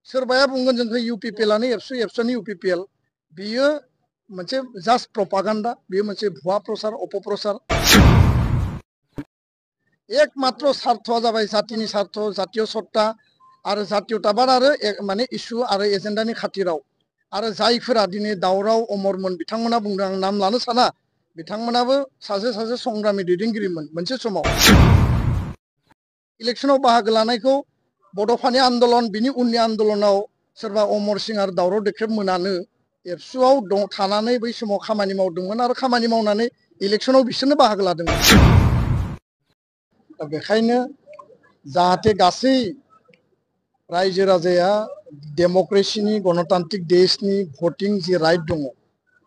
सोरबाया बुंगोन जोंखौ इउपिपिएलआनो एबसुनि इउपिपिएल बियो मोनसे जास्ट प्रपागान्डा बियो मोनसे भुवा प्रचार अपप्रचार एकमात्र स्वार्थआ जाबाय जातिनि स्वार्थ जातीय सत्ता आरो जातीयताबाद आरो माने इस्यु आरो एजेन्डानि खाथिराव आरो जायफोरा दिनै दावराव अमरमोन बिथांमोना बुंदों आं नाम लानो साना बिथांमोनाबो सासे सासे संग्रामि दैदेनगिरिमोन मोनसे समाव इलेक्शनाव बाहागो लानायखौ बड'फानि आन्दलन बिनि उननि आन्दलनाव सोरबा अमर सिं आरो दावराव देख्रेब मोनानो एबसुआव थानानै बै समाव खामानि मावदोंमोन आरो खामानि मावनानै इलेक्शनाव बिसोरनो बाहागो लादोंमोन दा बेखायनो जाहाथे गासै रायजो राजाया डेम'क्रेसिनि गणतान्त्रिक देशनि भटिं जि राइट दङ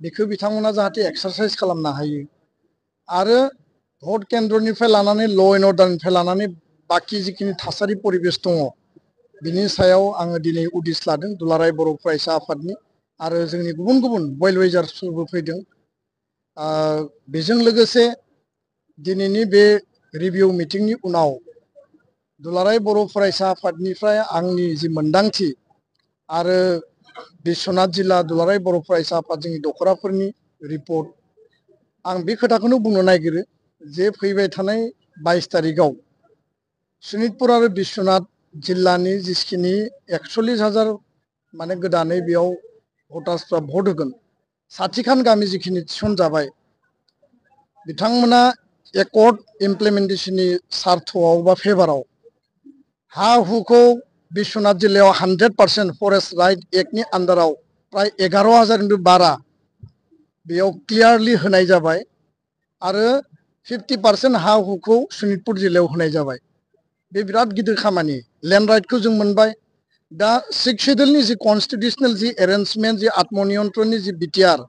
बेखौ बिथांमोना जाहाथे एक्सारसाइज खालामनो हायो आरो भट केन्द्रनिफ्राय लानानै ल' एन्ड अर्डारनिफ्राय लानानै बाखि जिखिनि थासारि परिबेस दङ बिनि सायाव आङो दिनै उदिस लादों दुलाराय बर' फरायसा आफादनि आरो जोंनि गुबुन गुबुन वेल विजार्सफोरबो फैदों बेजों लोगोसे दिनैनि बे रिभिउ मिटिंनि उनाव दुलाराय बर' फरायसा आफादनिफ्राय आंनि जि मोनदांथि आरो बिश्वनाथ जिल्ला दुलाराय बर' फरायसा आफाद जोंनि दखराफोरनि रिपर्ट आं बे खोथाखौनो बुंनो नागिरो जे फैबाय थानाय 22 तारिखआव शोणितपुर आरो बिश्वनाथ जिल्लानि जिखिनि 41,000 माने गोदानै बेयाव भटार्सफ्रा भट होगोन साथिखान गामि जिखिनि थिसनजाबाय बिथांमोना एकर्ड इमप्लिमेन्टेशननि सार्थआव बा फेभाराव हा हुखौ बिश्वनाथ जिल्लायाव 100% फरेस्ट राइट एक्टनि आन्डाराव प्राय 11,000निबो बारा बेयाव क्लियारलि होनाय जाबाय आरो 50% हा हुखौ शोणितपुर जिल्लायाव होनाय जाबाय बे बिराद गिदिर खामानि लेन्ड राइटखौ जों मोनबाय दा 6 शेड्यूलनि जि कन्स्टिट्यूशनल जि एरेन्जमेन्ट जि आत्मनियन्त्रणनि जि बिटिआर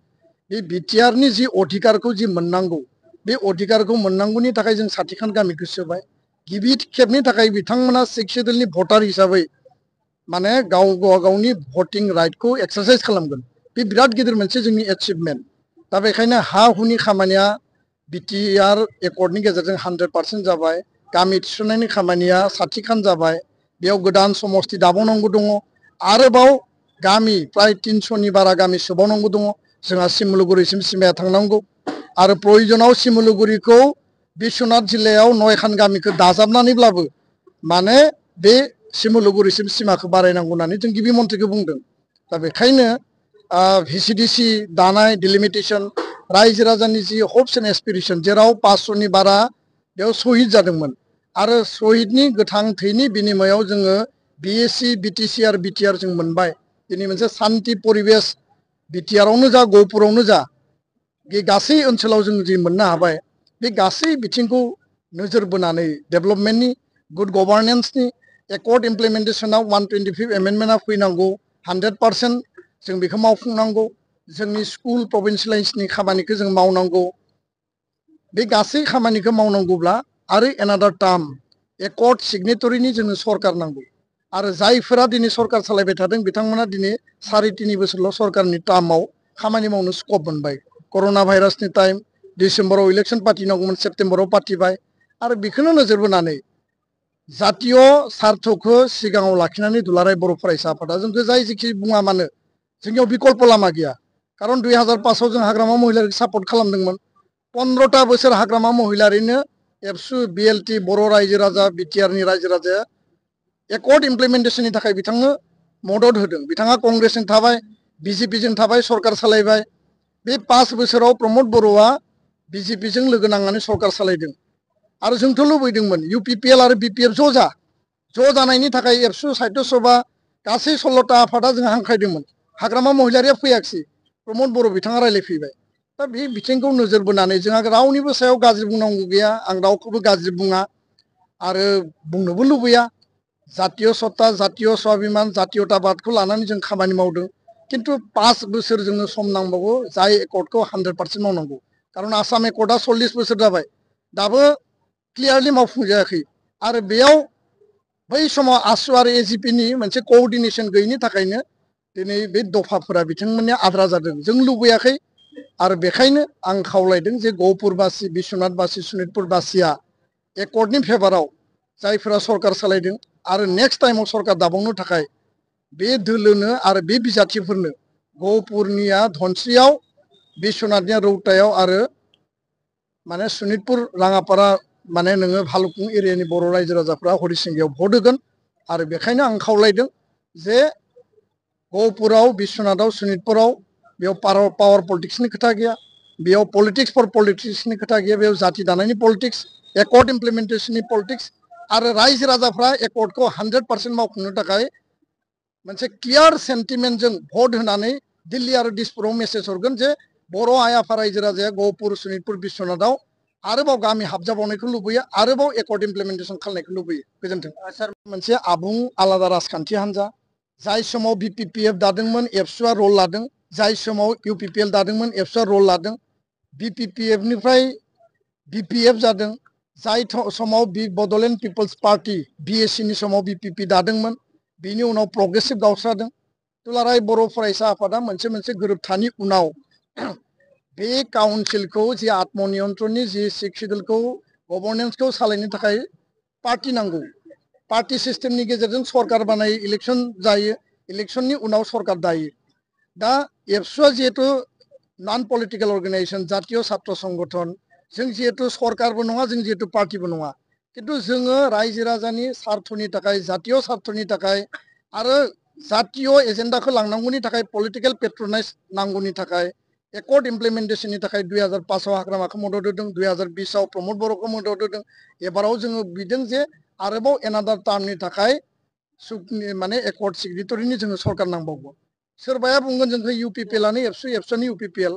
बे बिटिआरनि जि अधिकारखौ जि मोननांगौ बे अधिकारखौ मोननांगौनि थाखाय जों साथिखान गामिखौ सोबाय गिबि खेबनि थाखाय बिथांमोना 6 शेड्यूलनि भटार हिसाबै माने गावनि भटिं राइटखौ एक्सारसाइज खालामगोन बे बिराद गिदिर मोनसे जोंनि एचिभमेन्ट दा बेखायनो हा हुनि खामानिया बिटिआर एकर्डनि गेजेरजों 100% जाबाय गामि थिसननायनि खामानिया साथिखान जाबाय बेयाव गोदान समस्ति दाबावनांगौ दङ आरोबाव गामि प्राय 300नि बारा गामि सोबावनांगौ दङ जोंहा सिमुलुगुरिसिम सिमाया थांनांगौ आरो प्रयोजनाव सिमुलुगुरिखौ बिश्वनाथ जिल्लायाव 9खान गामिखौ दाजाबनानैब्लाबो माने बे सिमुलुगुरिसिम सिमाखौ बारायनांगौ होननानै जों गिबि मन्थ्रिखौ बुंदों दा बेखायनो भिसिडिसि दानाय डिलिमिटेसन रायजो राजानि जि हप्स एन्ड एसपिरेसन जेराव 500नि बारा बेयाव शहीद जादोंमोन आरो शहीदनि गोथां थैनि बिनिमयाव जोङो बिएससि बिटिसि आरो बिटिआर जों मोनबाय दिनै मोनसे शान्ति परिबेस बिटिआरावनो जा गहपुरावनो जा बे गासै ओनसोलाव जों जि मोननो हाबाय बे गासै बिथिंखौ नोजोर बोनानै डेभेलपमेन्टनि गुड गभार्नेन्सनि एकर्ड इमप्लिमेन्टेसनाव 125 एमेन्डमेन्टआ फैनांगौ 100% जों बेखौ मावफुंनांगौ जोंनि स्कुल प्रभिन्सियेलाइजनि खामानिखौ जों मावनांगौ बे गासै खामानिखौ मावनांगौब्ला आरो एनादार टार्म एकर्ड सिगनेटरिनि जोंनो सरकार नांगौ आरो जायफोरा दिनै सरकार सालायबाय थादों बिथांमोना दिनै 3.5 बोसोरल' सरकारनि टार्माव खामानि मावनो स्कप मोनबाय कर'ना भाइरासनि टाइम डिसेम्बराव इलेक्शन पार्टिनांगौमोन सेप्टेम्बराव पार्टिबाय आरो बेखौनो नोजोर बोनानै जातीय सार्थखौ सिगाङाव लाखिनानै दुलाराय बर' फरायसा आफादा जोंखौ जाय जेखि बुङा मानो जोंनियाव बिकल्प लामा गैया खारन 2005आव जों हाग्रामा महिलारिखौ सापर्ट खालामदोंमोन 15टा बोसोर हाग्रामा महिलारिनो एबसु बिएलटि बर' रायजो राजा बिटिआरनि रायजो राजाया एकर्ड इमप्लिमेन्टेशननि थाखाय बिथांनो मदद होदों बिथाङा कंग्रेसजों थाबाय बिजेपिजों थाबाय सरकार सालायबाय बे 5 बोसोराव प्रमद बर'आ बिजेपिजों लोगो नांनानै सरकार सालायदों आरो जोंथ' लुबैदोंमोन इउपिपिएल आरो बिपिएफ ज' जानायनि थाखाय एबसु साहित्य सभा गासै 16टा आफादा जों हांख्रायदोंमोन हाग्रामा महिलारिया फैयाखिसै प्रमद बर' बिथाङा रायलायफैबाय दा बे बिथिंखौ नोजोर बोनानै जोंहा रावनिबो सायाव गाज्रि बुंनांगौ गैया आं रावखौबो गाज्रि बुङा आरो बुंनोबो लुबैया जातीय सत्ता जातीय स्वाभिमान जातीयताबादखौ लानानै जों खामानि मावदों किन्तु 5 बोसोर जोंनो सम नांबावगौ जाय एकर्डखौ 100% मावनांगौ खारन आसाम एकर्डआ 40 बोसोर जाबाय दाबो क्लियारलि मावफुंजायाखै आरो बेयाव बै समाव आसु आरो एजिपिनि मोनसे कोअर्डिनेशन गैयिनि थाखायनो दिनै बे दफाफोरा बिथांमोननिया आद्रा जादों जों लुबैयाखै आरो बेखायनो आं खावलायदों जे गहपुरबासि बिश्वनाथबासि शोणितपुरबासिया एकर्डनि फेभाराव जायफोरा सरकार सालायदों आरो नेक्स्ट टाइमाव सरकार दाबावनो थाखाय बे दोलोनो आरो बे बिजाथिफोरनो गहपुरनिया धनस्रियाव बिश्वनाथनिया रौतायाव आरो माने सनितपुर राङापारा माने नोङो भालुकपुं एरियानि बर' रायजो राजाफ्रा हरिसिंगायाव भट होगोन आरो बेखायनो आं खावलायदों जे गहपुराव बिश्वनाथाव सनितपुराव बेयाव पावार पलिटिक्सनि खोथा गैया बेयाव पलिटिक्स फर पलिटिक्सनि खोथा गैया बेयाव जाति दानायनि पलिटिक्स एकर्ड इमप्लिमेन्टेशननि पलिटिक्स आरो रायजो राजाफ्रा एकर्डखौ 100% मावफुंनो थाखाय मोनसे क्लियार सेन्टिमेन्टजों भट होनानै दिल्ली आरो दिसपुराव मेसेज हरगोन जे बर' आइ आफा रायजो राजाया गहपुर सनितपुर बिश्वनाथाव आरोबाव गामि हाबजाबावनायखौ लुबैयो आरोबाव एकर्ड इमप्लिमेन्टेशन खालामनायखौ लुबैयो गोजोन्थों सार मोनसे आबुं आलादा राजखान्थि हान्जा जाय समाव BPPF दादोंमोन एबसुआ रल लादों जाय समाव UPPL दादोंमोन एबसुआ रल लादों BPPF निफ्राय BPF जादों जाय समाव बड'लेण्ड पिपल्स पार्टी BSC नि समाव BPP दादोंमोन बिनि उनाव प्रग्रेसिभ गावस्रादों दुलाराय बर' फरायसा आफादा मोनसे गोरोबथानि उनाव बे काउन्सिलखौ जि आत्मनियन्त्रणनि जि 6 शिड्युलखौ गभर्नेन्सखौ सालायनो थाखाय पार्टी नांगौ पार्टी सिस्टेमनि गेजेरजों सरकार बानायो इलेक्शन जायो इलेक्शननि उनाव सरकार दायो दा एबसुआ जिहेतु नन पलिटिकल अर्गेनाइजेशन जातीय छात्र संगठन जों जिहेतु सरकारबो नङा जों जिहेतु पार्टीबो नङा किन्तु जोङो रायजो राजानि स्वार्थनि थाखाय जातीय स्वार्थनि थाखाय आरो जातीय एजेन्डाखौ लांनांगौनि थाखाय पलिटिकल पेट्रनाइज नांगौनि थाखाय एकर्ड इमप्लिमेन्टेशननि थाखाय 2005 आव हाग्रामाखौ मदद होदों 2020 आव प्रमद बर'खौ मदद होदों एबाराव जोङो बिदों जे आरोबाव एनादार टार्मनि थाखाय माने एकर्ड सिगनेटरिनि जोङो सरकार नांबावगौ सोरबाया बुंगोन जोंखौ UPPLआनो एबसुनि UPPL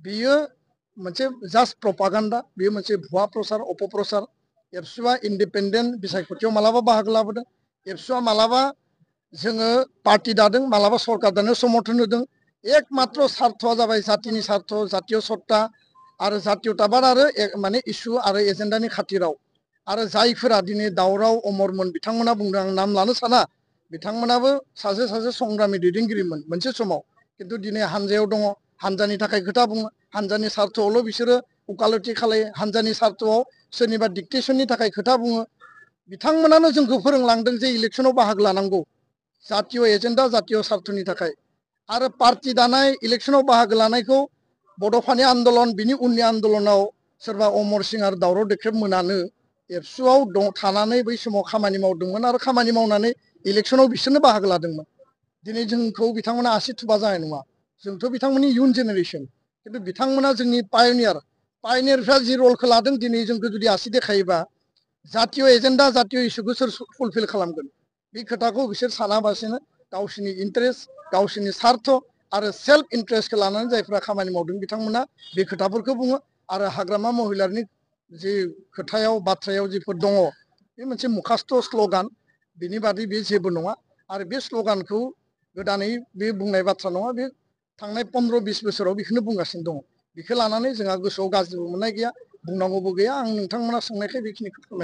बियो मोनसे जास्ट प्रपागान्डा बियो मोनसे भुवा प्रचार अपप्रचार एबसुआ इन्डिपेन्डेन्ट बिसायख'थियाव मालाबा बाहागो लाबोदों एबसुआ मालाबा जोङो पार्टी दादों मालाबा सरकार दानो समर्थन होदों एकमात्र स्वार्थआ जाबाय जातिनि स्वार्थ जातीय सत्ता आरो जातीयताबाद आरो माने इसु आरो एजेन्डानि खाथिराव आरो जायफोरा दिनै दावराव अमरमोन बिथांमोना बुंदों आं नाम लानो साना बिथांमोनाबो सासे संग्रामि दैदेनगिरिमोन मोनसे समाव किन्तु दिनै हानजायाव दङ हानजानि थाखाय खोथा बुङो हानजानि स्वार्थआवल' बिसोरो उकालति खालायो हानजानि स्वार्थआव सोरनिबा डिक्टेसननि थाखाय खोथा बुङो बिथांमोनानो जोंखौ फोरोंलांदों जे इलेक्शनाव बाहागो लानांगौ जातीय एजेन्डा जातीय स्वार्थनि थाखाय आरो पार्टी दानाय इलेक्शनाव बाहागो लानायखौ बड'फानि आन्दलन बिनि उननि आन्दलनाव सोरबा अमर सिं आरो दावराव देख्रेब मोनानो एबसुआव थानानै बै समाव खामानि मावदोंमोन आरो खामानि मावनानै इलेक्शनाव बिसोरनो बाहागो लादोंमोन दिनै जोंखौ बिथांमोना आसि थुबा जानाय नङा जोंथ' बिथांमोननि इयुन जेनेरेसन किन्तु बिथांमोना जोंनि पायनियारफ्रा जि रलखौ लादों दिनै जोंखौ जुदि आसि देखायोबा जातीय एजेन्डा जातीय इस्युखौ सोर फुलफिल खालामगोन बे खोथाखौ बिसोर सानाबासिनो गावसोरनि इन्टारेस्ट गावसोरनि स्वार्थ आरो सेल्फ इन्टारेस्टखौ लानानै जायफ्रा खामानि मावदों बिथांमोना बे खोथाफोरखौ बुङो आरो हाग्रामा महिलारनि जि खोथायाव बाथ्रायाव जिफोर दङ बे मोनसे मुखास्थ' स्ल'गान बिनि बादै बे जेबो नङा आरो बे स्ल'गानखौ गोदानै बे बुंनाय बाथ्रा नङा बे थांनाय 15-20 बोसोराव बेखौनो बुंगासिनो दङ बेखौ लानानै जोंहा गोसोआव गाज्रिबो मोननाय गैया बुंनांगौबो गैया आं नोंथांमोना सोंनायखाय बेखिनिखौ फोरमायबाय